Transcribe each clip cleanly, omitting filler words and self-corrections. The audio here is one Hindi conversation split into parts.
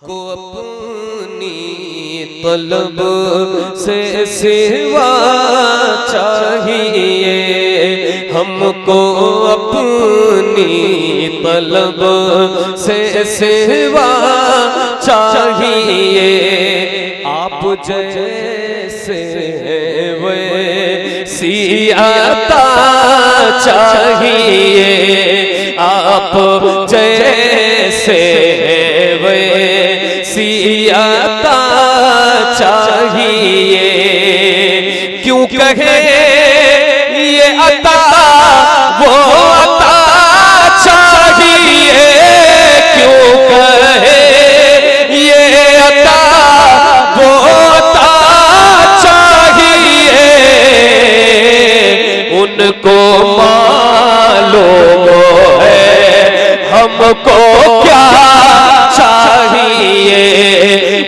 हमको अपनी तलब से सिवा चाहिए, हमको अपनी तलब से सिवा चाहिए। आप जैसे वैसी अता चाहिए, आप जैसे वैसी अता चाहिए। क्यों कहे ये अता वो अता चाहिए, क्यों कहे ये अता वो अता चाहिए। उनको मालूम है हमको क्या चाहिए,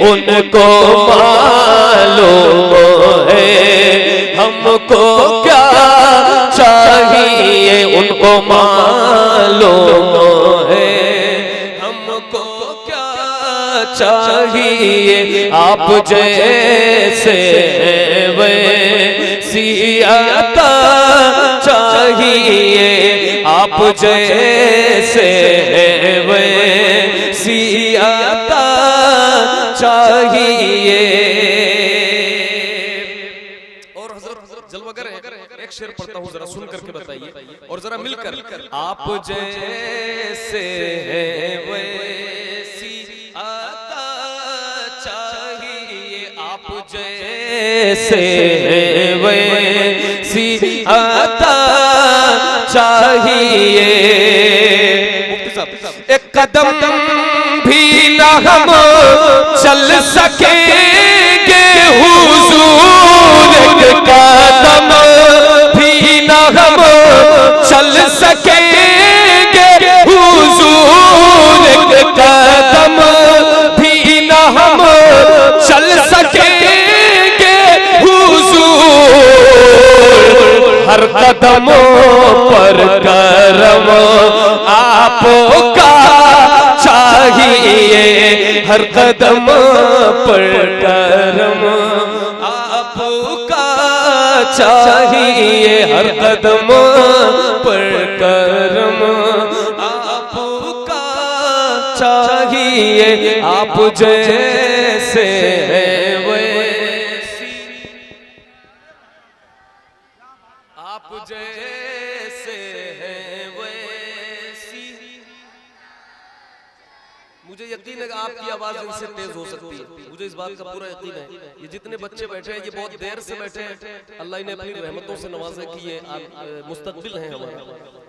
उनको मालूम है हमको क्या चाहिए, उनको मालूम है हमको क्या चाहिए। आप जैसे वैसी अता चाहिए, आप जैसे वैसी अता चाहिए। और हजरत जलवागर है, एक शेर पढ़ता हूँ, जरा सुन करके बताइए और जरा मिलकर। आप जैसे वैसी अता चाहिए, आप जैसे वैसी अता चाहिए। एक कदम भी न हम चल सकेंगे हुजूर, एक कदम भी न हम चल सकेंगे हुजूर, एक कदम भी न हम चल सकेंगे हुजूर। हर कदमों पर करम आपका चाहिए, हर कदम पर करम आपका चाहिए, हर कदम पर करम आपका चाहिए। आप जैसे वैसी, आप जैसे वैसी। मुझे यकीन है कि आपकी आवाज इनसे तेज हो सकती है, मुझे इस बात का पूरा यकीन है। ये जितने बच्चे बैठे हैं ये बहुत देर से बैठे हैं, अल्लाह इन्हें अपनी रहमतों से नवाजे कि ये मुस्तकबिल हैं हमारा,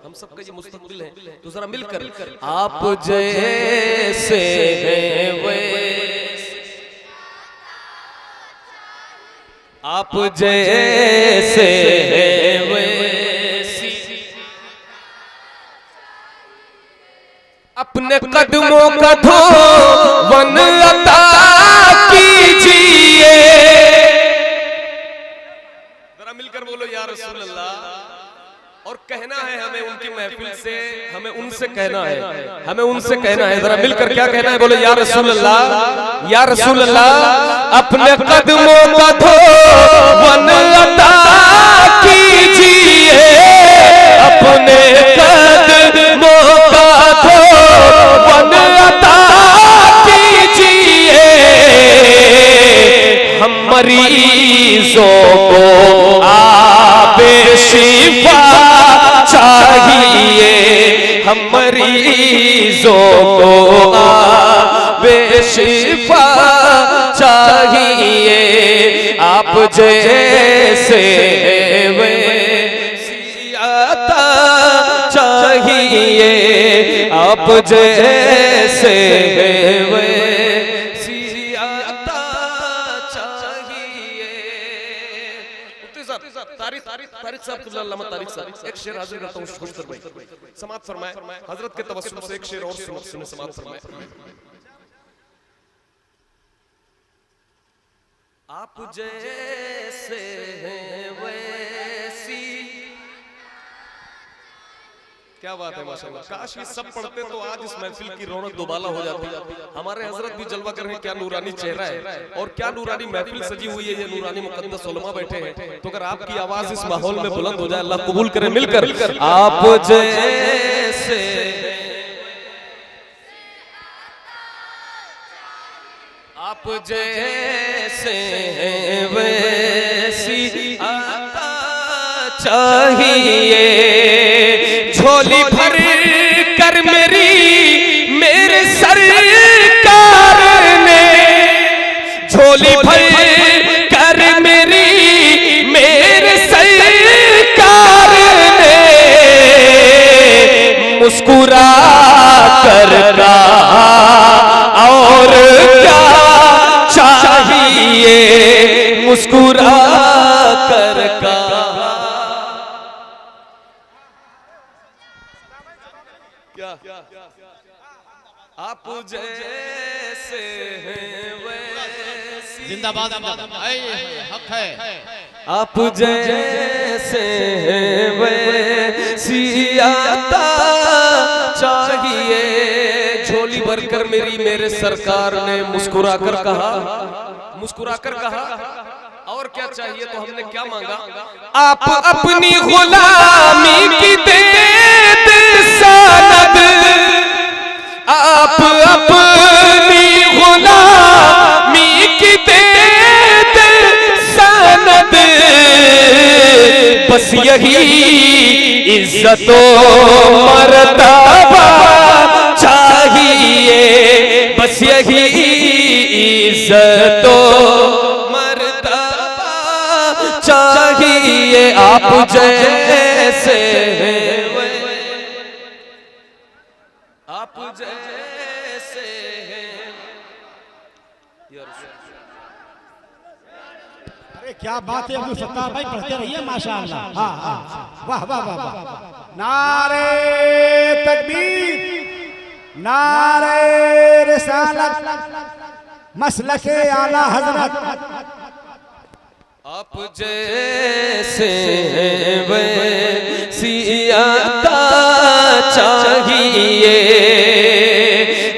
हम सबका ये मुस्तकबिल है। तो जरा मिलकर आप जैसे वैसे, आप जैसे वैसी, अपने कदमों का धोवन अता कीजिए। जरा मिलकर बोलो या रसूल अल्लाह। और कहना है हमें उनकी महफिल से, हमें उनसे कहना है, हमें उनसे कहना है। जरा मिलकर क्या कहना है, बोलो या रसूल अल्लाह, या रसूल अल्लाह। अपने कदमों का धोवन अता कीजिए, अपने कदमों का धोवन अता कीजिए। हम मरीजों को आबे शिफा चाहिए, हम मरीजों को आबे शिफा चाहिए। आप जैसे वैसी अता चाहिए, आप जैसे वैसी अता चाहिए। तारीख साहब, तारीख साहब, एक शेर हाजिर करता हूँ खुशतर भाई, समाअत फरमाए। हजरत के तवस्सुल से एक शेर और सुने, समाअत फरमाए। आप जैसे हैं वैसी क्या बात है माशाल्लाह। काश ये सब पढ़ते तो आज इस महफिल की रौनक दोबाला हो जाती। हमारे हजरत भी जलवा कर रहे हैं, क्या नूरानी चेहरा है और क्या नूरानी महफिल सजी हुई है। ये नूरानी मुकद्दस उलमा बैठे हैं, तो अगर आपकी आवाज इस माहौल में बुलंद हो जाए, अल्लाह कबूल करे मिलकर। आप जैसे आप जैसे वैसी आता चाहिए, झोली भर कर मेरे सरकार ने, झोली भर कर मेरे सरकार ने, मुस्कुरा कर और क्या चाहिए, मुस्कुरा कर आप जैसे हैं वैसी, जिंदाबाद हक है, आप जैसे हैं वैसी आता चाहिए, झोली भरकर मेरे सरकार ने मुस्कुराकर कहा, मुस्कुराकर कहा और क्या चाहिए, तो हमने क्या मांगा, आप अपनी गुलामी की दे सनद, आप अपनी गुलामी की दे सनद, बस यही इज्जतो मर्तबा चाहिए, बस यही इज्जतो मर्तबा चाहिए, आप जैसे आप जैसे हैं। अरे क्या बात है अब्दुल सत्तार भाई, पढ़ते रहिए माशाअल्लाह। हाँ हाँ, वाह वाह वाह वाह। नारे तकबीर, नारे रिसालत, मसलके आला हजरत। आप जैसे वैसी आता चाहिए,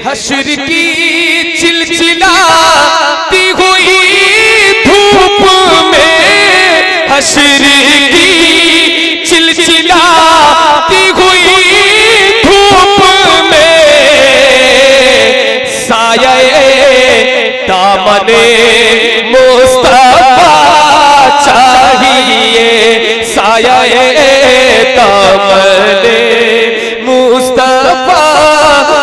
हश्र की चिलचिलाती हुई धूप में, हश्र की चिलचिलाती हुई धूप में, साये दामने मुस्तफा चाहिए, साये दामने मुस्तफा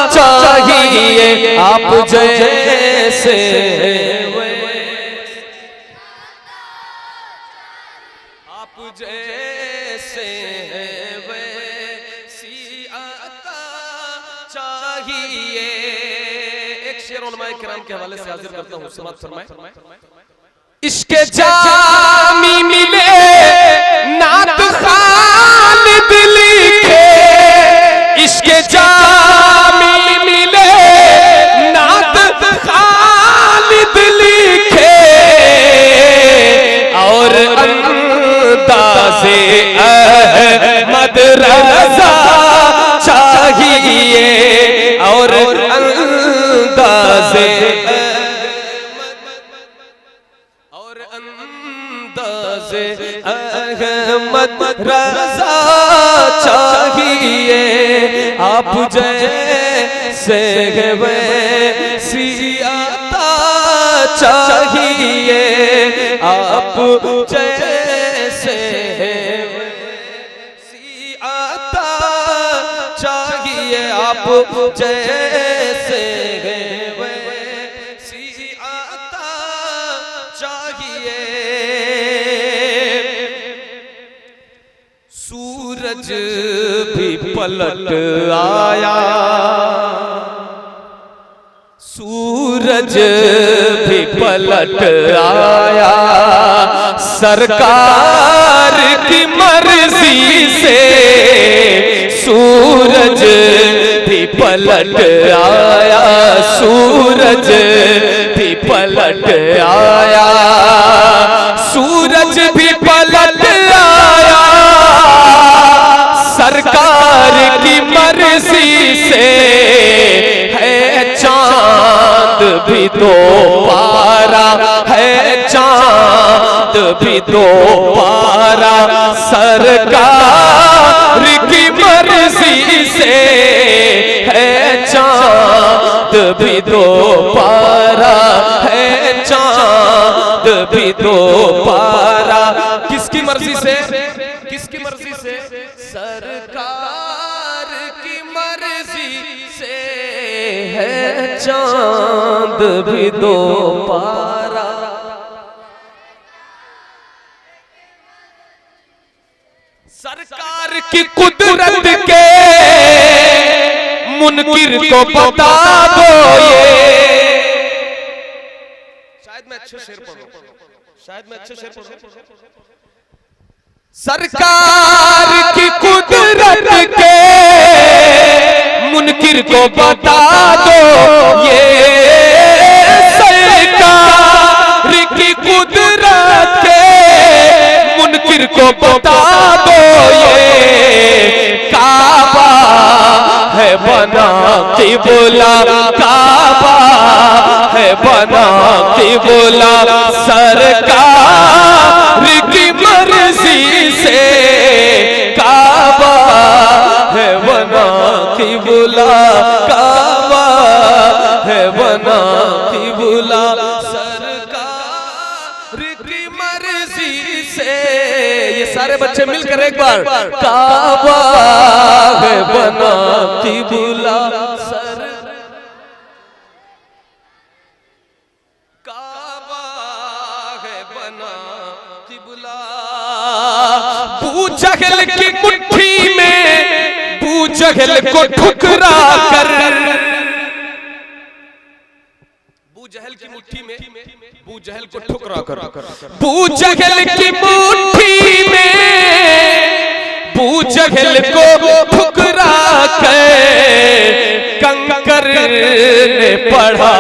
चाहिए, आप जैसे आप जैसे वैसी आता चाहिए। एक शेर उलमाए किराम के हवाले से हाजिर करता हूँ, समाअत फरमाएं। इसके जामी मिले नात खालिद लिखे, इसके जामी मिले नात खालिद लिखे, और अंदाज़े अहमद रज़ा चाहिए, और अंदाज़े अहमद रज़ा चाहिए, आप जैसे वैसी आता चाहिए, आप जैसे वैसी आता चाहिए, आप जैसे वैसी आता चाहिए। सूरज भी पलट आया, सूरज भी पलट आया, सरकार की मर्जी से, सूरज भी पलट आया, सूरज भी पलट आया, सूरज भी पलट आया, सरकार की भी दो पारा है, चांद भी दो पारा, सरकार की मर्जी से है, चांद भी दो पारा है, चांद भी दो पारा। किसकी मर्जी से? किसकी मर्जी से? सरकार की मर्जी से है, चांद भी दो पारा। सरकार की कुदरत के मुनकिर को बता दो ये। शायद मैं अच्छे शेर पढ़ूं, शायद मैं अच्छे शेर पढ़ूं। सरकार की कुदरत के मुनकिर को बता दो ये, सरकार की कुदरत के मुनकिर को बता दो ये। काबा है बना क़िबला, काबा है बना क़िबला, सरकार की मर्जी से काबा है बना क़िबला, काबा है बना क़िबला, सरकार की मर्जी से। ये सारे बच्चे मिलकर एक बार, काबा है बना क़िबला, काबा है बना क़िबला। बू जहल की मुट्ठी में बू जहल को ठुकरा कर, बू जहल की मुट्ठी में बू जहल को ठुकरा कर, बू जहल की मुट्ठी में बू जहल को ठुकरा कर, कंकर ने पढ़ा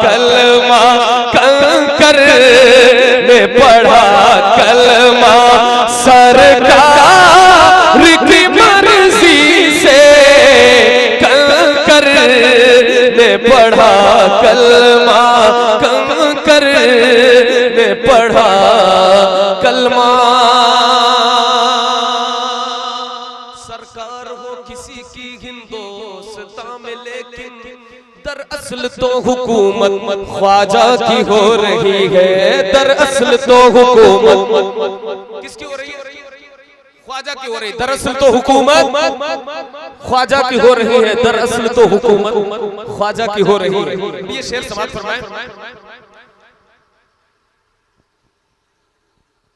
कलमा, कंकर ने पढ़ा कलमा, सरकार की मर्जी से कंकर ने पढ़ा कलमा, कंकर ने पढ़ा कलमा। सरकार हो किसी की हिंदोस्तां में, लेकिन दरअसल तो हुकूमत ख्वाजा की हो रही है, दरअसल तो हुकूमत किसकी हो रही है? ख्वाजा की हो रही है। दरअसल तो हुकूमत ख्वाजा की हो रही है, दरअसल तो हुकूमत ख्वाजा की हो रही है। ये शेर समाप्त फरमाएं।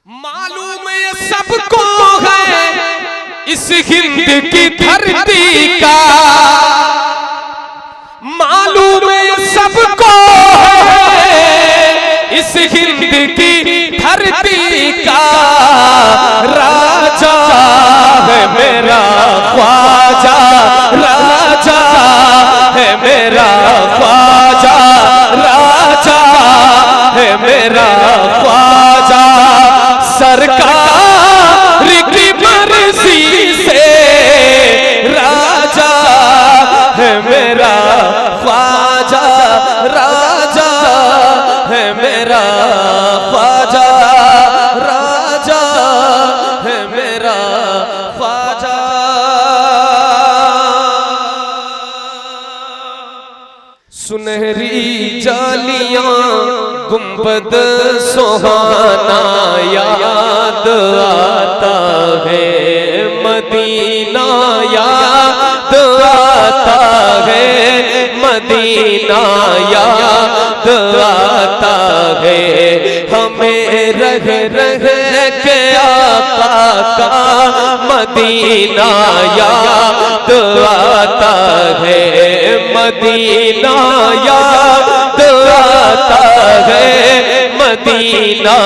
मालूम ये सबको है इस हिंद की धरती का, मालूम ये सबको है इस हिंद की धरती का, राजा है मेरा ख्वाजा, राजा है मेरा ख्वाजा, राजा है मेरा ख्वाजा, सरकार की मर्जी से राजा है मेरा ख्वाजा, राजा है मेरा ख्वाजा, राजा है मेरा ख्वाजा। सुनहरी जालियां गुंबद सुहाना याद आता है, मदीना याद आता है, मदीना याद आता है, हमें रह रह के आका का मदीना याद आता है, मदीना याद आता है, मदीना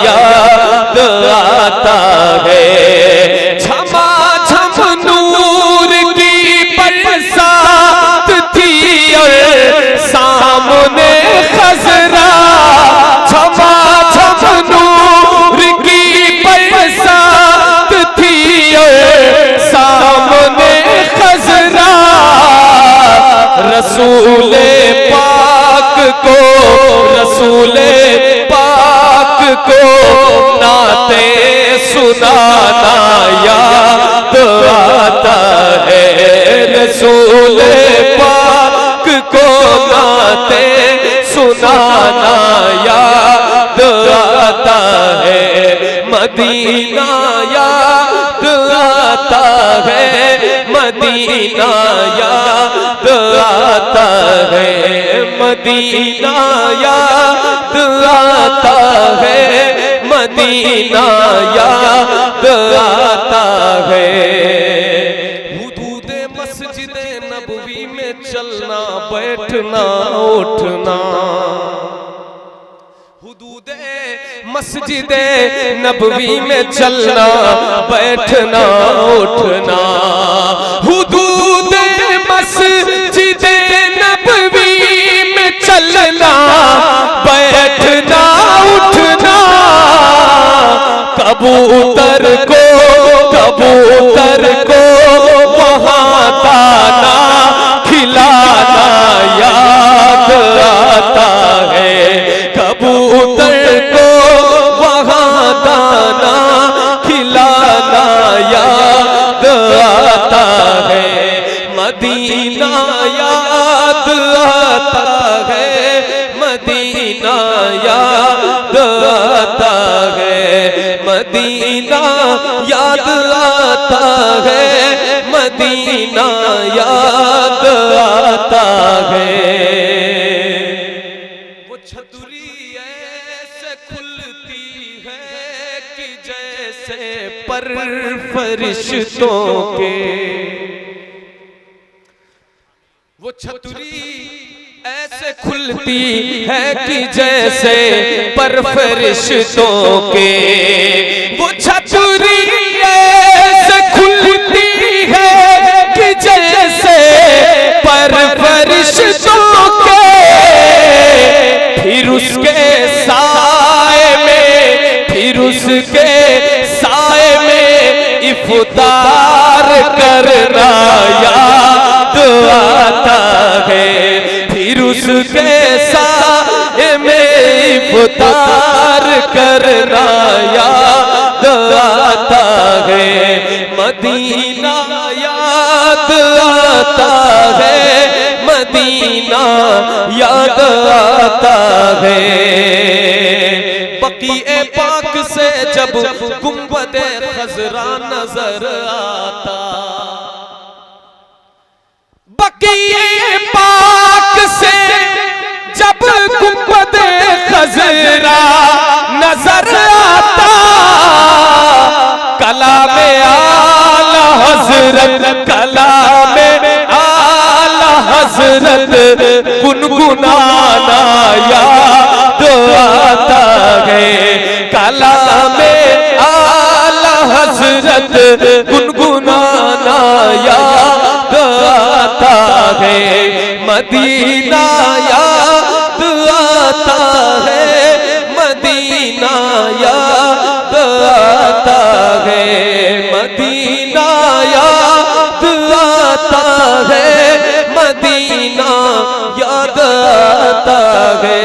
याद आता है। झमा झम नूर की बरसात थी और सामने खजरा, झमा झम नूर की बरसात थी और सामने खजरा, रसूले पाक को सुनाना याद आता है, मदीना याद आता है, मदीना याद आता है, मदीना याद आता है, मदीना याद आता है। हुदूदे मस्जिदे नबवी में चलना बैठना उठना, हुदूदे मस्जिदे नबवी में चलना बैठना उठना, हुदूदे मस्जिदे नबवी में चलना बैठना उठना, कबूतर को वहाँ दाना खिलाना याद आता है, कबूतर को वहाँ दाना खिलाना याद आता है, मदीना याद आता है, मदीना याद आता है, मदीना याद आता है, मदीना याद आता है। वो छतरी ऐसे खुलती है कि जैसे पर फरिश्तों के, वो छतरी ऐसे खुलती है कि जैसे पर फरिश्तों के, वो छतरी ऐसे खुलती है कि जैसे पर फरिश्तों के, फिर उसके साए में, फिर उसके साए में इफ्तार करना याद आता है, फिर उसके साए में इफ्तार करना याद आता है, मदीना याद आता है, मदीना याद आता है। बकीए पाक से जब गुंबदे खजरा नजर आता, बकीए पाक से जब गुंबदे खजरा नजर आता, कलामे आला हजरत, कलामे आला हजरत गुनगुनाना याद आता है, कलामे आला हजरत गुनगुनाना याद आता है, मदीना याद आता है, मदीना याद आता है, मदीना याद आता है, मदीना याद आता है।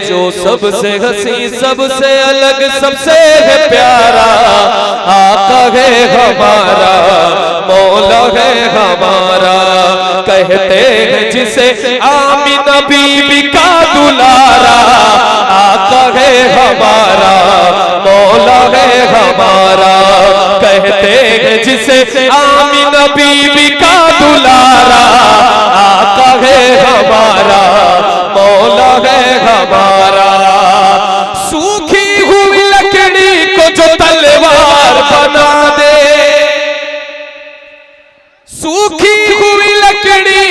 जो सबसे हसी सबसे अलग सबसे है प्यारा आका है हमारा, मौला है हमारा, कहते हैं जिसे आमिना बीबी का दुलारा, आका है हमारा, मौला है हमारा, कहते हैं जिसे आमिना बीबी का दुलारा, आका है हमारा, मौला है हमारा। सूखी हुई लकड़ी को जो तलवार बना दे, सूखी हुई लकड़ी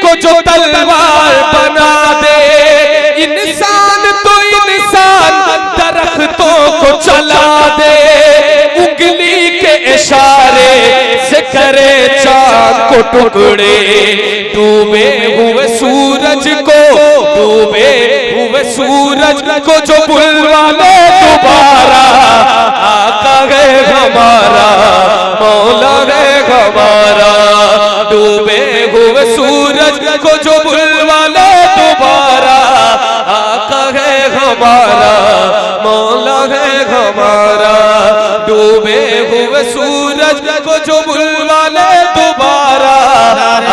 को जो तलवार बना दे, इंसान तो इंसान दरख्तों को चला दे, उंगली के इशारे से करे चांद को टुकड़े, डूबे हुए सूरज को, डूबे हुए सूरज को जो बुलवा ले दोबारा, आका है हमारा, मौला है हमारा, डूबे हुए सूरज को जो बुलवा ले दोबारा, आका है हमारा, मौला है हमारा, डूबे हुए सूरज को जो बुलवा ले दोबारा,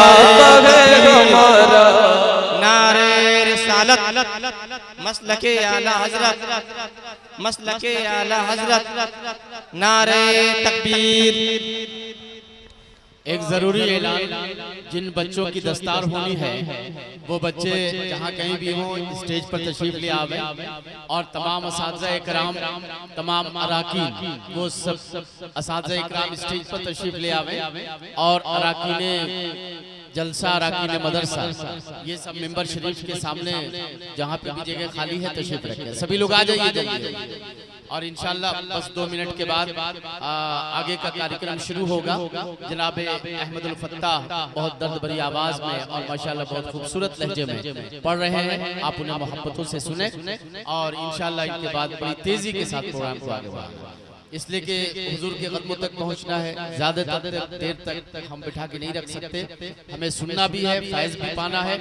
आका है हमारा। नारे रिसालत मसलके आला हजरत, मसलके आला हजरत, नारे तकबीर। एक जरूरी ऐलान, जिन बच्चों की दस्तार होनी है वो बच्चे जहाँ कहीं भी हों स्टेज पर तशरीफ ले आवे और तमाम असातिज़ा इकराम, तमाम अराकीन, वो सब असातिज़ा इकराम स्टेज पर तशरीफ ले आवे और अराकीन जलसा, अराकीन मदरसा, ये सब मेंबर शरीफ के सामने जहाँ पे भी जगह खाली है तशरीफ रखें। सभी लोग आ जाइए जल्दी और इंशाल्लाह बस 2 मिनट के बाद आगे का कार्यक्रम शुरू होगा। जनाब अहमदुल फत्ताह बहुत दर्द भरी आवाज में और माशाल्लाह बहुत खूबसूरत लहजे में पढ़ रहे हैं, आप उन्हें मोहब्बतों से सुने और इंशाल्लाह इनके बाद बड़ी तेजी के साथ प्रोग्राम को आगे बढ़ाएंगे। इसलिए कि हुजूर के कदमों तक पहुंचना है, ज्यादा देर तक हम बिठा के नहीं रख सकते, हमें सुनना भी है, फैज़ भी पाना है।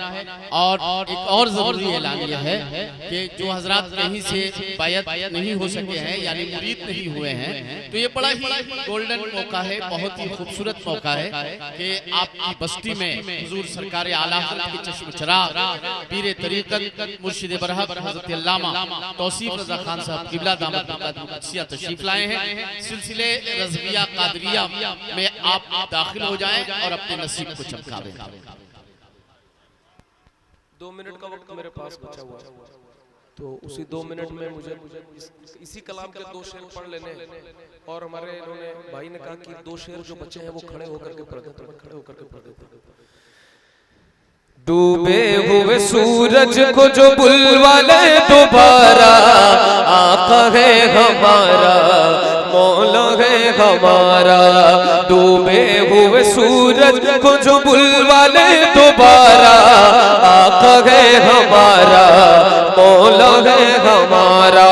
और एक और जरूरी ऐलान यह है कि जो हजरात कहीं से बायत नहीं हो सके हैं यानी मुरीद नहीं हुए हैं, तो ये बड़ा ही गोल्डन मौका है, बहुत ही खूबसूरत मौका है कि आपकी बस्ती में हुजूर सरकार आला हज़रत की चश्म चराग पीर तरीक़त मुर्शिद बरहक हज़रत अल्लामा तौसीफ रज़ा खान साहब क़िबला दामत बरक़ातुहु तशरीफ लाए हैं। सिलसिले रज़विया क़ादरिया में आप दाखिल हो जाएं और अपने नसीब को चमका दें। 2 मिनट का वक्त मेरे पास बचा हुआ है, तो उसी 2 मिनट में मुझे इसी कलाम के 2 शेर पढ़ लेने और हमारे इन्होंने भाई ने कहा कि 2 शेर जो बचे हैं वो खड़े होकर के पढ़ देते, खड़े होकर के पढ़ देते। डूबे हुए सूरज को जो बुलवा ले दोबारा, आका है हमारा, मौला है हमारा। डूबे हुए सूरज को जो बुलवा ले दोबारा, आका है हमारा, मौला है हमारा।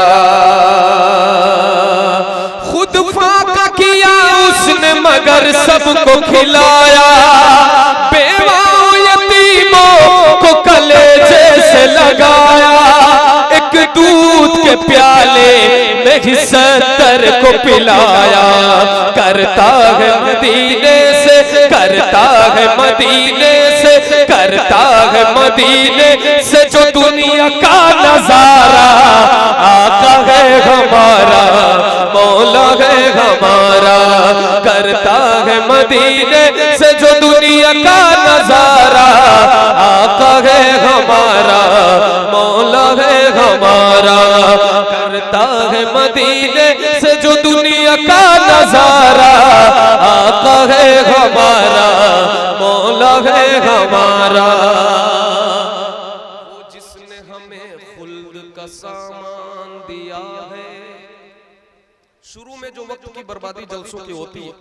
खुद फाका किया उसने मगर सबको खिलाया, को कलेजे से लगाया। एक दूध के प्याले में ही 70 को पिलाया। करता है मदीने से, करता है मदीने से, करता है मदीने से जो दुनिया का नजारा। आका है हमारा, मौला है हमारा। करता है मदीने से जो दुनिया का नजारा। आका है हमारा, मौला है हमारा। करता है मदीने से जो दुनिया का नजारा। आका है हमारा, मौला है हमारा। वो जिसने हमें खुल्द का सामान दिया है। शुरू में जो वक्त की बर्बादी जलसों की होती है,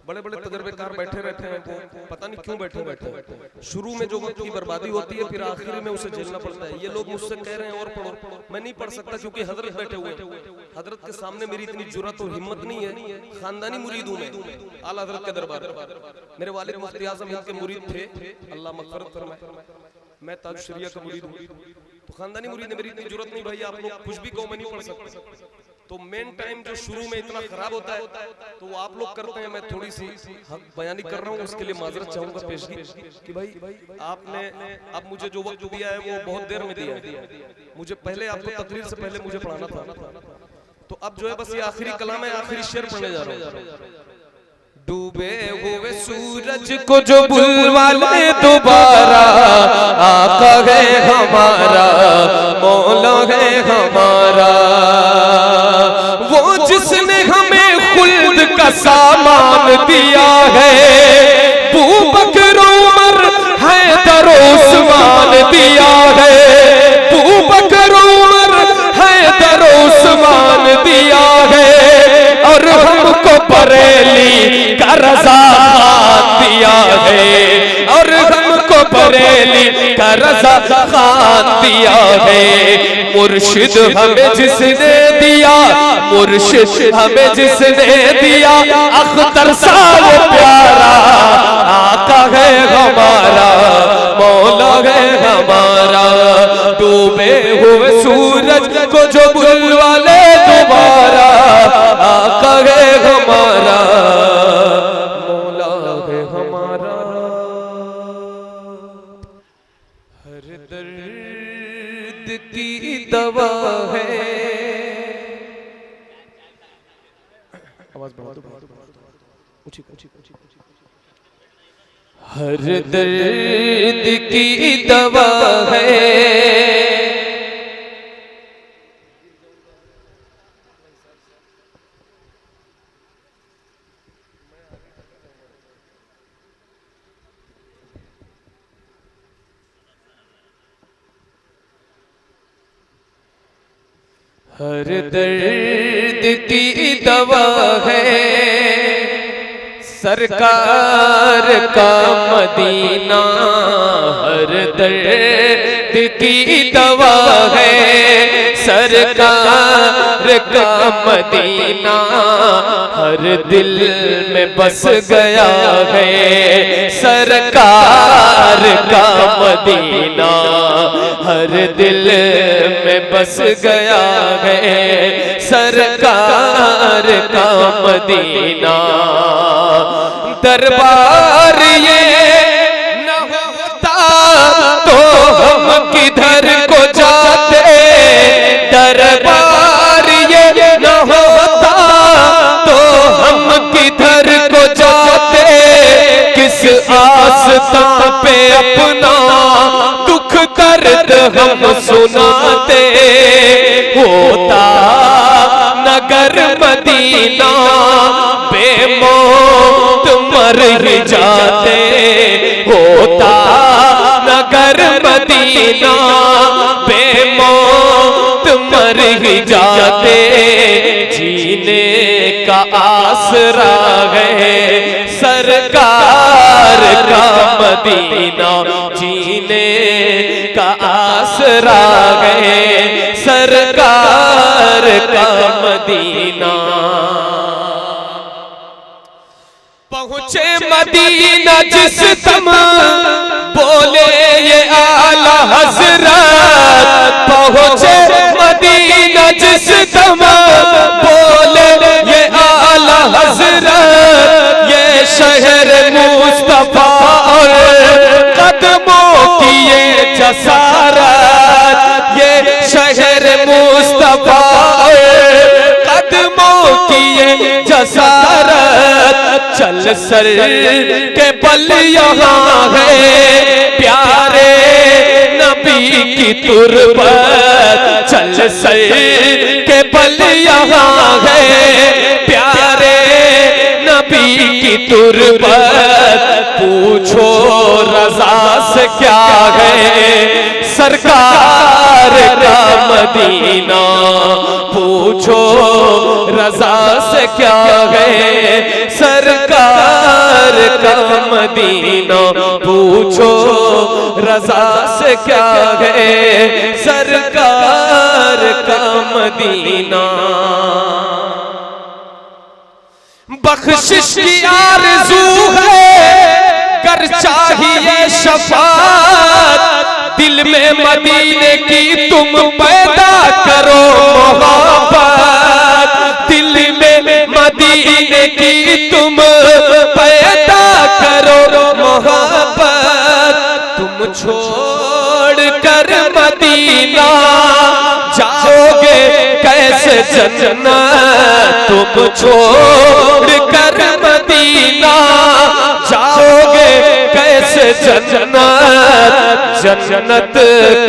बड़े बड़े तजर्बेकार बैठे रहते हैं, वो पता नहीं क्यों बैठे हैं। शुरू में जो वक्त की बर्बादी होती है फिर आखिर में उसे झेलना पड़ता है। ये लोग मुझसे कह रहे हैं और पढ़ो, मैं नहीं पढ़ सकता क्योंकि हजरत बैठे हुए हैं। हजरत के सामने मेरी इतनी जुर्रत और हिम्मत नहीं है। खानदानी मुरीद हूं मैं, आला हजरत के दरबार। मेरे वालिद मुफ्ती आजम हिंद के मुरीद थे, अल्लाह मग़फ़िरत फरमाए। मैं ताज शरिया का मुरीद हूं, तो खानदानी मुरीद है। मेरी इतनी जुर्रत नहीं भाई, आप लोग कुछ भी कहो मैं नहीं पढ़ सकता। तो मेन टाइम जो शुरू में इतना खराब होता है तो वो आप लोग करते हैं। मैं थोड़ी सी बयानी कर रहा हूँ, उसके लिए माजरत चाहूंगा पेशगी कि भाई आपने अब मुझे जो वक्त दिया है वो बहुत देर में दिया है। मुझे पहले आपको तकरीर से पहले मुझे पढ़ाना था, तो अब जो है बस ये आखिरी कलाम है, आखिरी शेर पढ़ने जा रहा हूँ। डूबे हुए सूरज को जो बुलवा ले दोबारा। आका है हमारा, मौला है हमारा। वो जिसने हमें खुल्द का सामान दिया है। अबू बकर उमर हैदर उस्मान दिया है। अबू बकर उमर हैदर उस्मान दिया है। और हमको बरेली का रज़ा खान दिया है। और हमको बरेली का रज़ा खान दिया है। मुर्शिद हमें जिसने दिया, मुर्शिद हमें जिसने दिया, अख्तर साल प्यारा। आका है हमारा, मौला है हमारा। डूबे हुए सूरज को जो बुलवा ले दोबारा। आका है हमारा, मौला है हमारा। हर दर्द दवा है। आवाज बढ़ा दो, ऊंची ऊंची। हर दर्द की दवा है, हर दर्द की दवा है, सरकार का मदीना। हर दर्द की दवा है, सरकार का मदीना। हर दिल में बस गया है, सरकार का मदीना। हर दिल में बस गया है, सरकार का मदीना। दरबार ये न होता तो हम किधर को जाते। दरबार ये न होता तो हम किधर को जाते। किस आस्था पे अपना दुख दर्द हम सुनाते। होता नगर मदीना, बेमौत मर ही जाते। होता नगर मदीना, बेमौत मर ही जाते। जीने का आसरा है, सरकार का मदीना। जीने का आसरा है, सरकार का मदीना। पहुँचे मदीना जिस दम, बोले ये आला हजरत। पहुँचे मदीना जिस दम, बोले ये आला हजरत। ये शहर मुस्तफा और कदमों की ये जसारत। ये शहर मुस्तफा और कदमों की ये जसारत। चल सर के पल यहाँ है, प्यारे नबी की तुरबत। चल सर के पल यहाँ है, प्यारे नबी की तुरबत। पूछो रजा से क्या है, सरकार का मदीना। पूछो रजा से क्या है, सरकार का मदीना। पूछो रजा से क्या है, सरकार का मदीना। बख्शिश की आरज़ू है, कर चाहिए शफाअत। दिल में मदीने की तुम पैदा करो मोहब्बत। दिल में मदीने की तुम पैदा करो मोहब्बत। तुम छोड़ कर मदीना जाओगे कैसे जन्नत। तुम छोड़ कर मदीना जाओगे कैसे जन्नत। जन्नत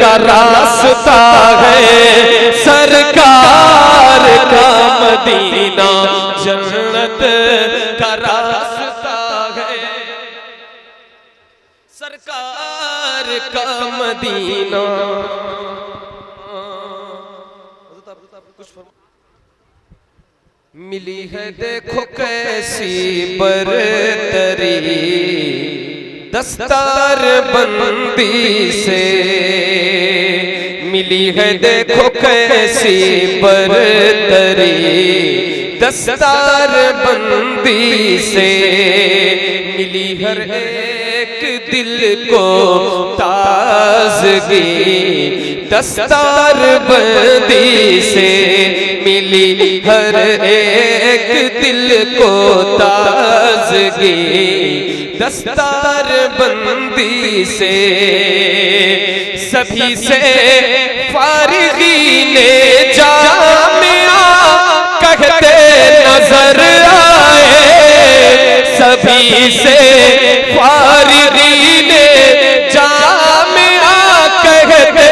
का रास्ता है, सरकार का मदीना। जन्नत का रास्ता है, सरकार का मदीना। मिली है देखो कैसी बरतरी, दस्तार बंदी से। मिली है देखो कैसी बरतरी, दस्तार बंदी से। मिली हर एक दिल को ताजगी, दस्तार बंदी से। मिली हर एक दिल को ताजगी, दस्तार बंदी से। सभी से फारिग सभी से फारिगीने जामिया कहते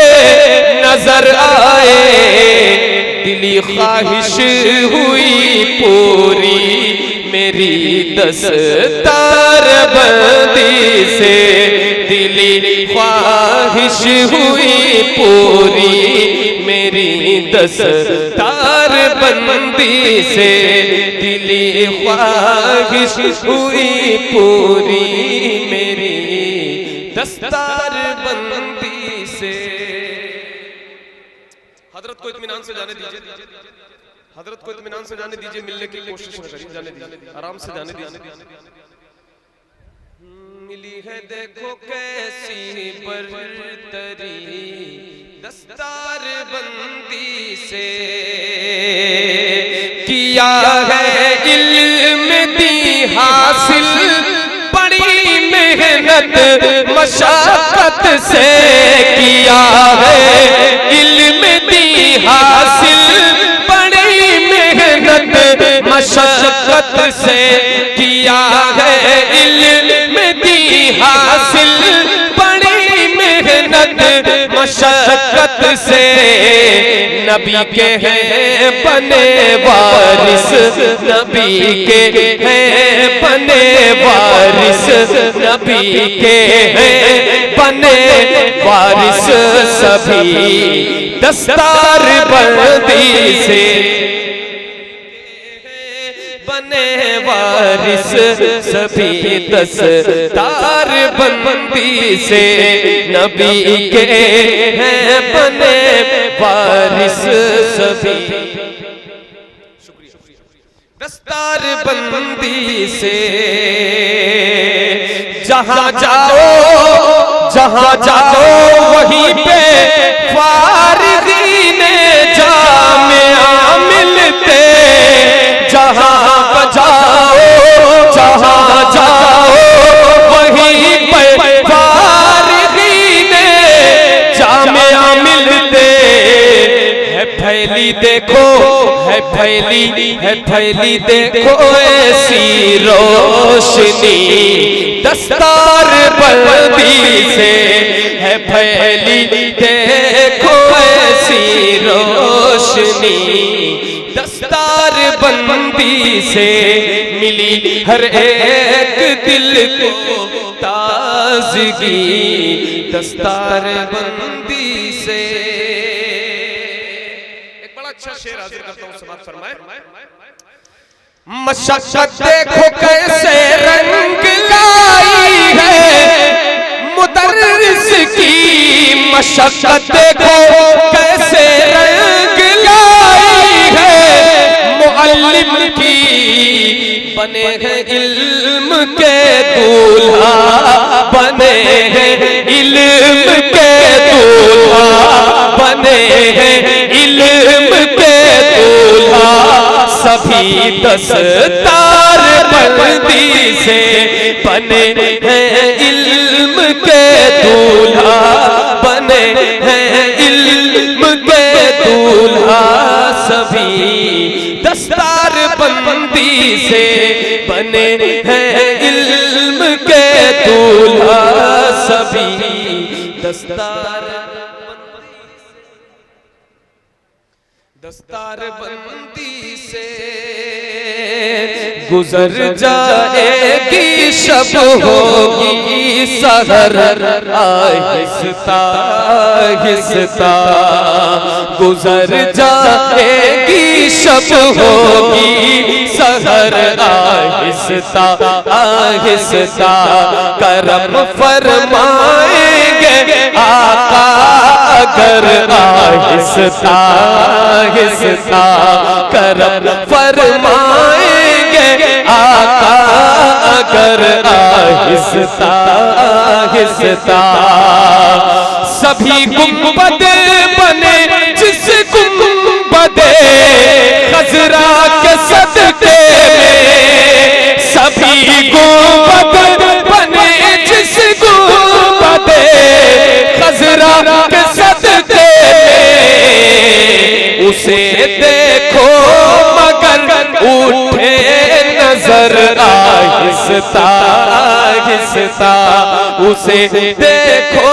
नजर आए। दिली ख्वाहिश हुई पूरी मेरी दस्तार बंदी से, दिली ख्वाहिश हुई पूरी मेरी दस्तार बंदी से, दिली ख्वाहिश हुई पूरी मेरी दस्तार बंदी से। हजरत को इत्मीनान से जाने दीजिए, हजरत को इत्मीनान से जाने दीजिए, मिलने की कोशिश न करिए, जाने दीजिए, आराम से जाने दीजिए। मिली है देखो कैसी बरतरी दस्तार बंदी से, किया है इल्म दी हासिल बड़ी मेहनत मशक्कत से, किया है इल्म दी हासिल बड़ी मेहनत मशक्कत से, किया है इल्म दी हासिल बड़ी मेहनत मशक्कत से। नबी के हैं बने वारिस, नबी के हैं बने वारिस, नबी के हैं बने वारिस सभी दस्तार बंदी से, बने वारिस सभी दस्तार बंदी से, नबी के हैं बने वारिस सभी दस्तार बंदी से। जहां जाओ वहीं पे फारिगीने जामिया मिलते, जहां जाओ वहीं पे फारिगीने जामिया मिलते। है फैली देखो, है फैली देखो ऐसी रोशनी दस्तार बंदी से, है फैली देखो ऐसी रोशनी दस्तार बंदी से। मिली हर एक दिल को ताजगी दस्तार बंदी से। एक बड़ा अच्छा शेर हाजिर करता हूं, समाप्त फरमाए। मशक्कत देखो कैसे रंग लाई है मुदर्रिस की, मशक्कत देखो कैसे रंग लाई है मुअल्लिम की। बने हैं इल्म के दूल्हा, बने हैं इल्म के दूल्हा, बने हैं इल्म के दूल्हा सभी दस्तार बंदी से, बने हैं इल्म के दूल्हा, बने हैं इल्म के दूल्हा सभी दस्तार बंदी से, बने हैं इल्म के दूल्हा सभी दस्तार बंदी से। गुजर जाएगी शब होगी सहर आहिस्ता आहिस्ता, गुजर जाएगी शब होगी सहर आहिस्ता आहिस्ता। करम फरमाएंगे आका अगर आहिस्ता आहिस्ता, करम फरमाएंगे आका अगर आहिस्ता आहिस्ता। सभी गुंबद बने जिस गुंबदे खजरा के सदके में, सभी गुंबद बने जिस गुंबदे खजरा के सदके में, उसे देखो मगर उठे नजर आहिस्ता आहिस्ता आहिस्ता उसे देखो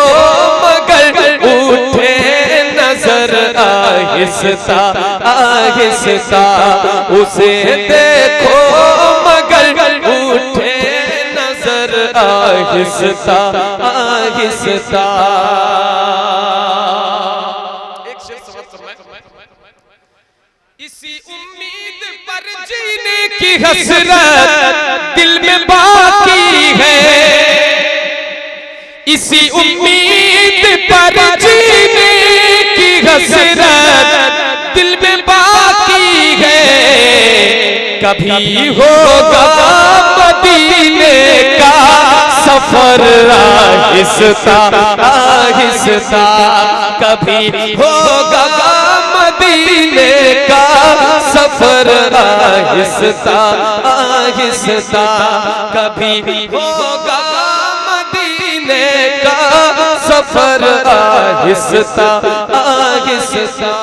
मगर उठे नजर आहिस्ता आहिस्ता उसे देखो मगर उठे नजर आहिस्ता आहिस्ता। एक शेर समाप्त फरमाए। इसी उम्मीद पर जीने की हसरत दिल में बाकी है, इसी उम्मीद पर जीने की हसरत दिल में बाकी है। कभी होगा मदीने का सफर आहिस्ता आहिस्ता, कभी होगा मदीने का सफर आहिस्ता आहिस्ता, कभी होगा मदीने का सफर आहिस्ता आहिस्ता।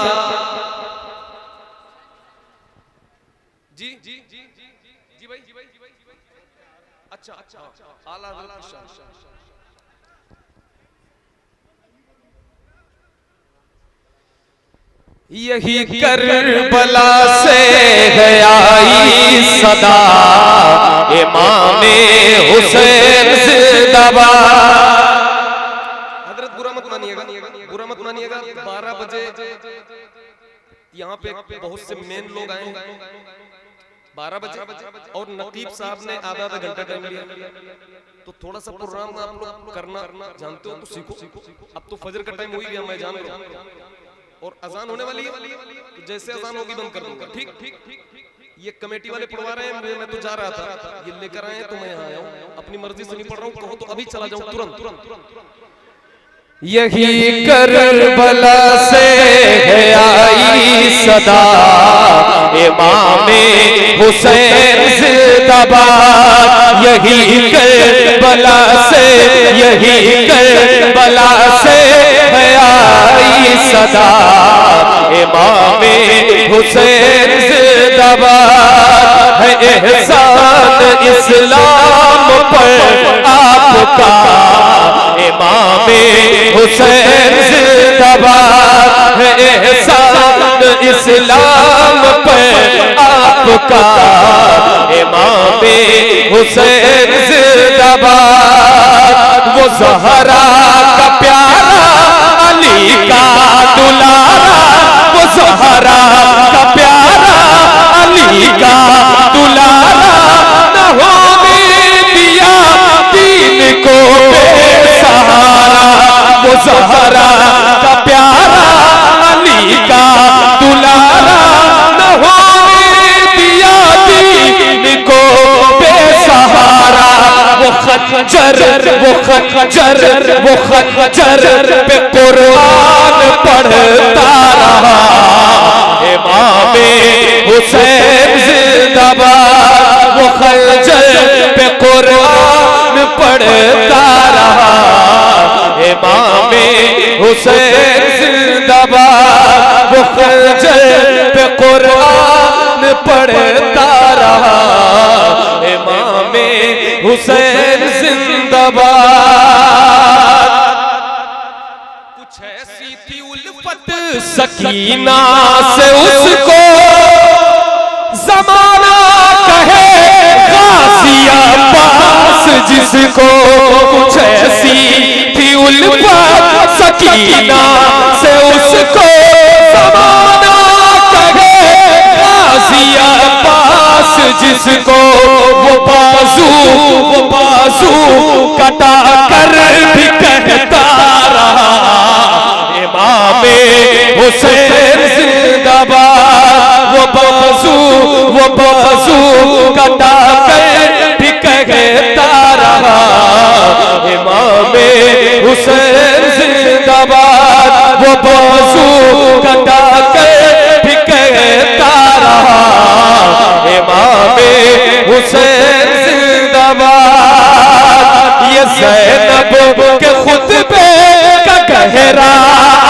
जी जी जी जी भाई अच्छा अच्छा आला यही करबला से है आई सदा इमामे हुसैन जिंदाबाद। हजरत बुरा मत मानिएगा, बुरा मत मानिएगा। 12 बजे यहाँ पे बहुत से मेन लोग आए हैं, 12 बजे और नकीब साहब ने आधा घंटा टाइम लिया, तो थोड़ा सा प्रोग्राम आप लोग करना जानते हो तो सीखो। अब तो फजर का टाइम हो ही गया, मैं जान रहा हूँ, और अजान होने वाली है, तो जैसे अजान होगी बंद कर दूंगा। ठीक ठीक। ये कमेटी वाले पढ़वा रहे हैं, मैं तो जा रहा था, ये लेकर आए हैं तो मैं यहाँ आया हूँ, अपनी मर्जी से नहीं पढ़ रहा हूँ, कहो तो अभी चला जाऊँ तुरंत। यही करबला से है आई सदा इमामे हुसैन जिंदाबाद। यही करबला से, यही करबला से है आई सदा इमामे हुसैन जिंदाबाद। है एहसान इस्लाम पर आपका इमामे हुसैन जिंदाबाद। है एहसान इस्लाम पर आपका इमामे हुसैन जिंदाबाद। वो ज़हरा का प्यारा अली का दुलारा, वो ज़हरा का प्यारा अली का दुलारा, न होने दिया दीन को बेसहारा। वो ज़हरा का प्यारा अली का दुलारा, न होने दिया दीन को बेसहारा। वो खंजर पे कुरान पढ़ता रहा इमामे हुसैन जिंदाबाद। वो खंजर पे कुरान पढ़ता रहा इमामे हुसैन जिंदाबाद। वो खंजर पे कुरान पढ़ता रहा इमामे हुसैन जिंदाबाद। कुछ ऐसी थी उल्फत सकीना से उसको जमाना कहे गाजिया पास जिसको। कुछ ऐसी थी उल्फत सकीना से उसको जमाना कहे गाजिया पास जिसको। वो बाजू कटा कर भी कहता रहा इमामे हुसैन जिंदाबाद। वो बाजू कटा कर भी कहता रहा इमामे हुसैन जिंदाबाद। वो बाजू कटा कर भी कहता रहा इमामे हुसैन जिंदाबाद। ये ज़ैनब के खुतबे का गहरा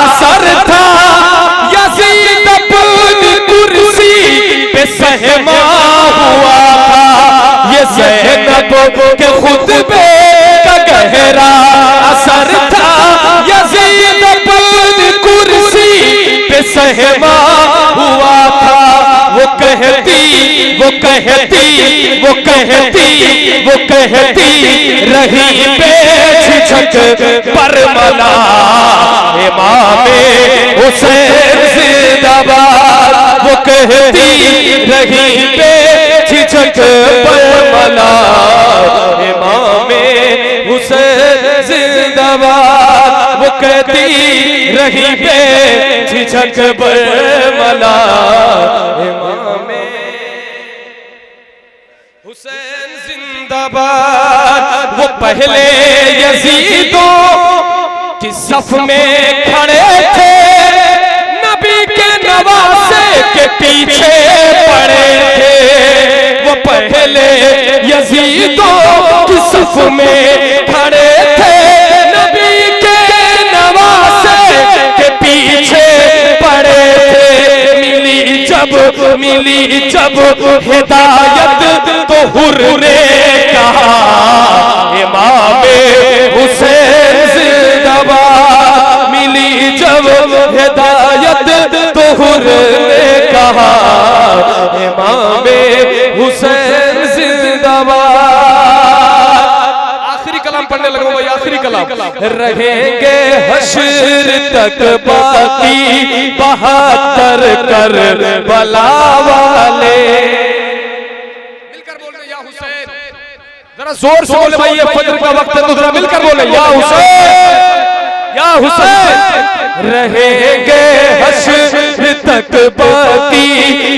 असर था, यज़ीद अपनी कुर्सी पे सहमा हुआ था। ये ज़ैनब के खुतबे का गहरा असर था। यजीद अपनी कुर्सी पे सहमा हुआ था। वो कहती रही बेझिझक बरमला, इमामे हुसैन जिंदाबाद। वो कहती रही बेझिझक बरमला, इमामे हुसैन जिंदाबाद। वो कहती रही बेझिझक बरमला, इमामे हुसैन जिंदाबाद। वो पहले यजीदों की सफ में खड़े थे, नबी के नवासे के पीछे पड़े थे। वो पहले यजीदों की सफ में खड़े थे, नबी के नवासे के पीछे पड़े थे। मिली जब हिदायत तो हुर ने कहा, इमामे हुसैन जिंदाबाद। मिली जब हिदायत तो हुर ने कहा, इमामे हुसैन जिंदाबाद। आखिरी कलाम पढ़ने लगा भाई, आखिरी कलाम। रहेंगे हश्र तक बाकी 72 करबला वाले। मिलकर बोल रहे या हुसैन, जरा जोर से बोले भाई, ये फजर का वक्त है तो जरा मिलकर बोले या हुसैन, या हुसैन। रहेंगे हश्र तक बाकी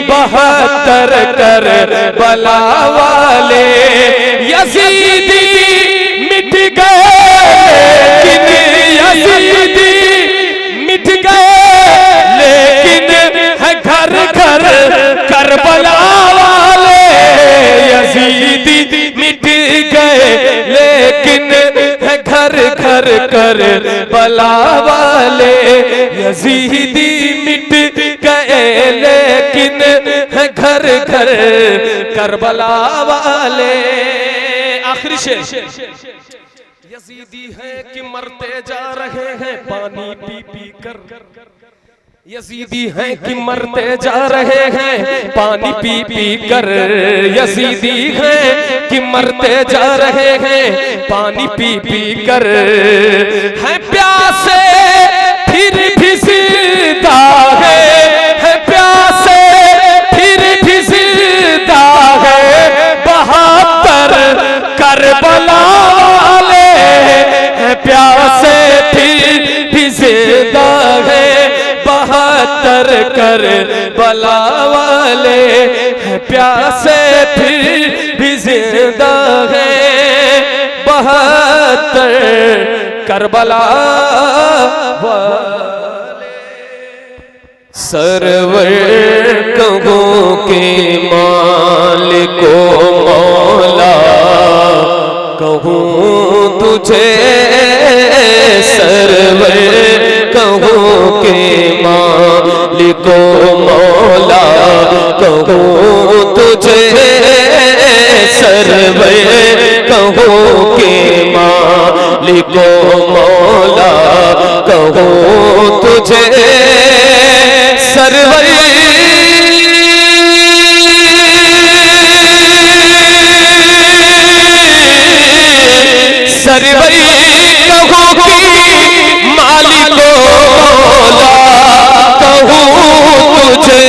72 करबला वाले। यजीदी मिट गए लेकिन यजीदी मिट गए लेकिन है घर घर करबला वाले। यजीदी मिट गए लेकिन है घर घर करबला वाले। यजीदी मिट गए लेकिन है घर घर करबला वाले। आखिरी शेर। यजीदी है कि मरते जा रहे हैं पानी पी पी कर। यजीदी है कि मरते जा रहे हैं पानी पी पी कर। यजीदी है कि मरते जा रहे हैं पानी पी पी कर। है प्यासे फिर भी जिंदा है प्यासे फिर भी जिंदा है। 72 करबला वाले हैं प्यासे फिर भी जिंदा है। 72 करबला वाले हैं प्यासे फिर भी जिंदा है। 72 करबला वाले। सरवर कहों के मालिको मौला कहूँ तुझे। सरवर कहूँ के मालिको मौला कहूँ तुझे। सरवर कहूँ के मालिको मौला कहूँ तुझे। सरवर सरवर कहूँ की मालिको मौला कहूँ तुझे।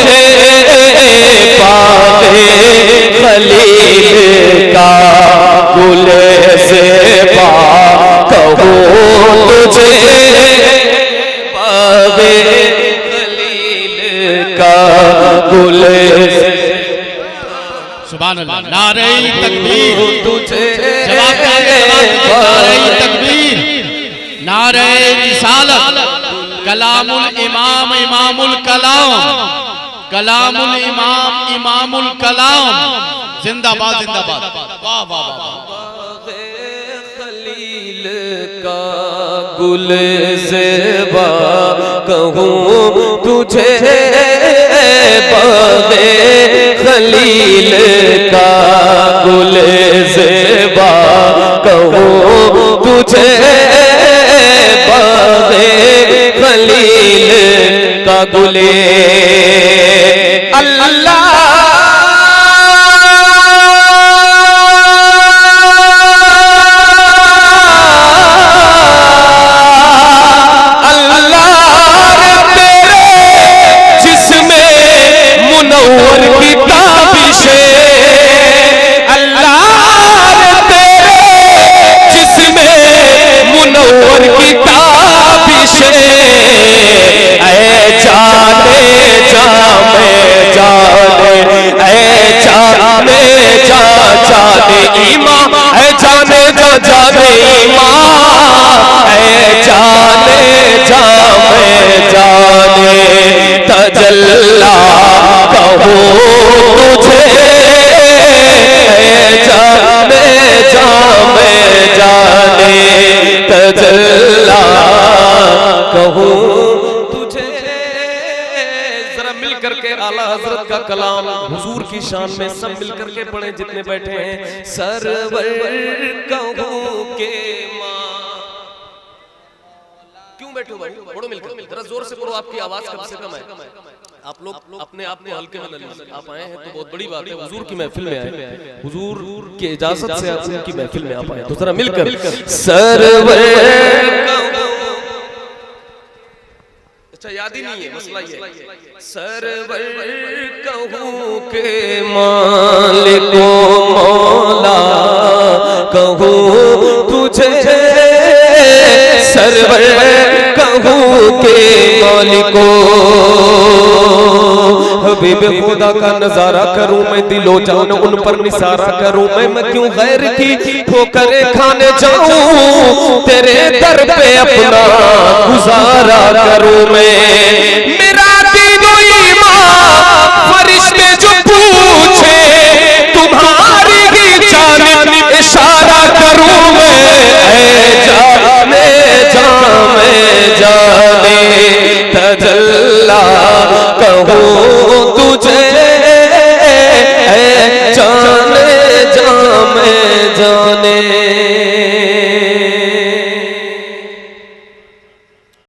पावे खलील का गुल ज़ेबा कहूँ तुझे। पावे खलील का गुल। सुभान अल्लाह। नारे तकबीर। तुझे जवाब नारे तकबीर, नारे रिसालत। कलामुल इमाम इमामुल कलाम, कलामुल इमाम इमामुल कलाम। जिंदाबाद जिंदाबाद। वाह वाह वाह। खलील का गुल ज़ेबा कहूँ तुझे। बाग़े खलील का गुल ज़ेबा बा कहूँ तुझे बाग़े खलील का गुले अल्लाह तजल्ला कहूँ तुझे जाने तजल्ला कहूँ तुझे। जरा मिल करके आला हजरत का कलाम हुजूर की शान में सब मिल करके पढ़े जितने बैठे हैं। सरवर कहूँ के बैठो भाई, पढ़ो मिलकर, जरा जोर से पढ़ो, आपकी आवाज कम से कम है। आप लोग अपने आप को हल्के में न लीजिए। आप आए हैं तो बहुत बड़ी बात है, हुजूर की महफिल में आए, हुजूर की इजाजत से आप उनकी महफिल में आप आए, तो जरा मिलकर सरवर। अच्छा याद ही नहीं है, मसला ये है। सरवर कहूँ के मालिको मौला कहूँ तुझे, सरवर कहूँ के मालिको हबीब खुदा का नजारा करूं मैं, दिलो जान उन पर निसारा करूं मैं क्यों गैर की ठोकरे खाने जाऊं, तेरे दर पे अपना गुजारा करूं मैं।